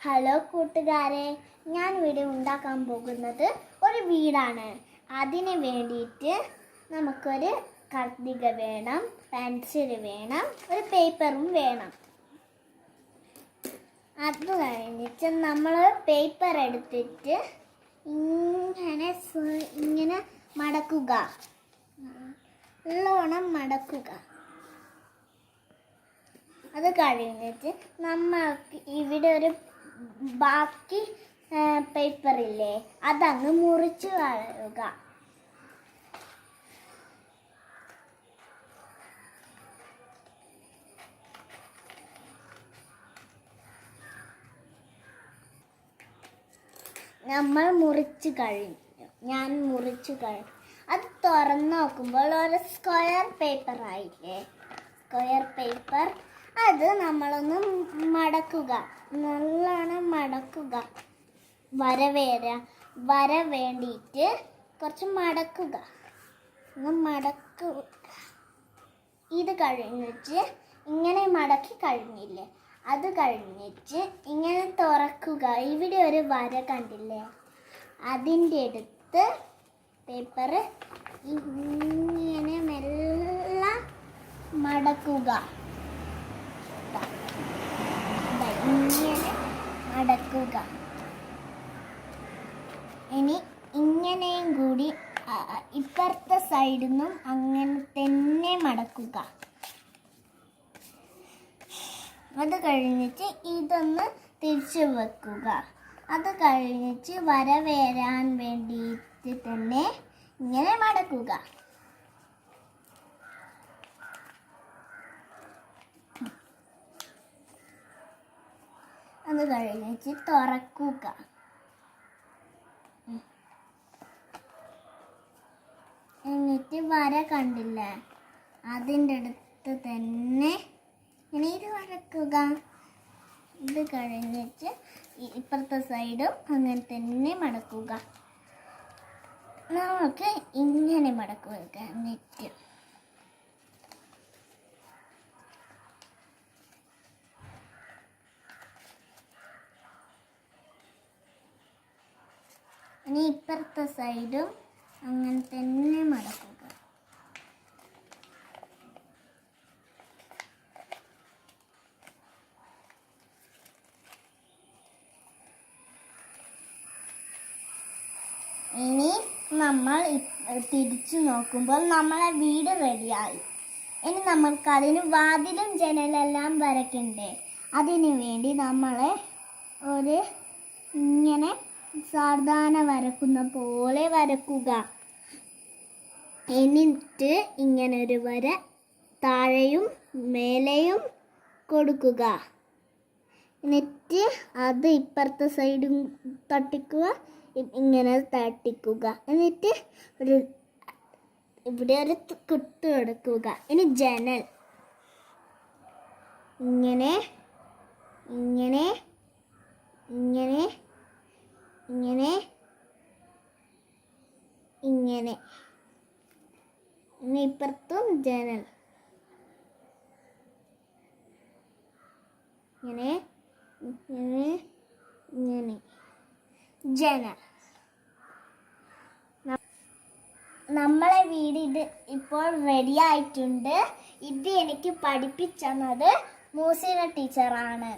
Hello കൂട്ടുകാരെ, ഞാൻ ഇവിടെ ഉണ്ടാക്കാൻ പോകുന്നത് ഒരു വീടാണ്. അതിന് വേണ്ടിയിട്ട് നമുക്കൊരു കത്രിക വേണം, പെൻസിൽ വേണം, ഒരു പേപ്പറും വേണം. അത് കഴിഞ്ഞിട്ട് നമ്മൾ പേപ്പർ എടുത്തിട്ട് ഇങ്ങനെ മടക്കുക, നല്ലോണം മടക്കുക. അത് കഴിഞ്ഞിട്ട് നമ്മൾക്ക് ഇവിടെ ഒരു ബാക്കി പേപ്പറില്ലേ, അതങ്ങ് മുറിച്ച് കളയുക. നമ്മൾ മുറിച്ച് കഴിഞ്ഞു, ഞാൻ മുറിച്ച് കഴിഞ്ഞു. അത് തുറന്ന് നോക്കുമ്പോൾ ഒരു സ്ക്വയർ പേപ്പർ ആയില്ലേ, സ്ക്വയർ പേപ്പർ. അത് നമ്മളൊന്ന് മടക്കുക, നല്ലോണം മടക്കുക. വര വേണ്ടിയിട്ട് കുറച്ച് മടക്കുക, മടക്കുക. ഇത് കഴിഞ്ഞിട്ട് ഇങ്ങനെ മടക്കി കഴിഞ്ഞില്ലേ, അത് കഴിഞ്ഞിട്ട് ഇങ്ങനെ തുറക്കുക. ഇവിടെ ഒരു വര കണ്ടില്ലേ, അതിൻ്റെ അടുത്ത് പേപ്പർ ഇങ്ങനെ മെല്ലെ മടക്കുക. ഇങ്ങനെ മടക്കുക. ഇനി ഇങ്ങനെയും കൂടി ഇപ്പുറത്തെ സൈഡിൽ നിന്നും അങ്ങനെ തന്നെ മടക്കുക. അത് കഴിഞ്ഞിട്ട് ഇതൊന്ന് തിരിച്ചു വെക്കുക. അത് കഴിഞ്ഞിട്ട് വര വരാൻ വേണ്ടിയിട്ട് തന്നെ ഇങ്ങനെ മടക്കുക. അത് കഴിഞ്ഞിട്ട് തുറക്കുക. എന്നിട്ട് വര കണ്ടില്ലേ, അതിൻ്റെ അടുത്ത് തന്നെ ഇങ്ങനെ ഇത് വരക്കുക. ഇത് കഴിഞ്ഞിട്ട് ഇപ്പുറത്തെ സൈഡും അങ്ങനെ തന്നെ മടക്കുക. നമുക്ക് ഇങ്ങനെ മടക്കുക. എന്നിട്ട് ഇനി ഇപ്പുറത്തെ സൈഡും അങ്ങനെ തന്നെ മടക്കുക. ഇനി നമ്മൾ തിരിച്ചു നോക്കുമ്പോൾ നമ്മളെ വീട് റെഡിയായി. ഇനി നമ്മൾക്ക് അതിന് വാതിലും ജനലെല്ലാം വരയ്ക്കണ്ടേ. അതിനു വേണ്ടി നമ്മൾ ഒരു ഇങ്ങനെ സാധാരണ വരക്കുന്ന പോലെ വരക്കുക. എന്നിട്ട് ഇങ്ങനെ ഒരു വര താഴെയും മേലെയും കൊടുക്കുക. എന്നിട്ട് അത് ഇപ്പുറത്തെ സൈഡും തട്ടിക്കുക, ഇങ്ങനെ തട്ടിക്കുക. എന്നിട്ട് ഇവിടെ ഒരു കുത്ത് കൊടുക്കുക. ഇനി ജനൽ ഇങ്ങനെ ഇങ്ങനെ ഇങ്ങനെ ഇങ്ങനെ ഇങ്ങനെ. ഇനി ഇപ്പുറത്തും ജനൽ ഇങ്ങനെ ഇങ്ങനെ ഇങ്ങനെ ജനൽ. നമ്മളെ വീട് ഇത് ഇപ്പോൾ റെഡി ആയിട്ടുണ്ട്. ഇത് എനിക്ക് പഠിപ്പിച്ചത് മൂസിന ടീച്ചറാണ്.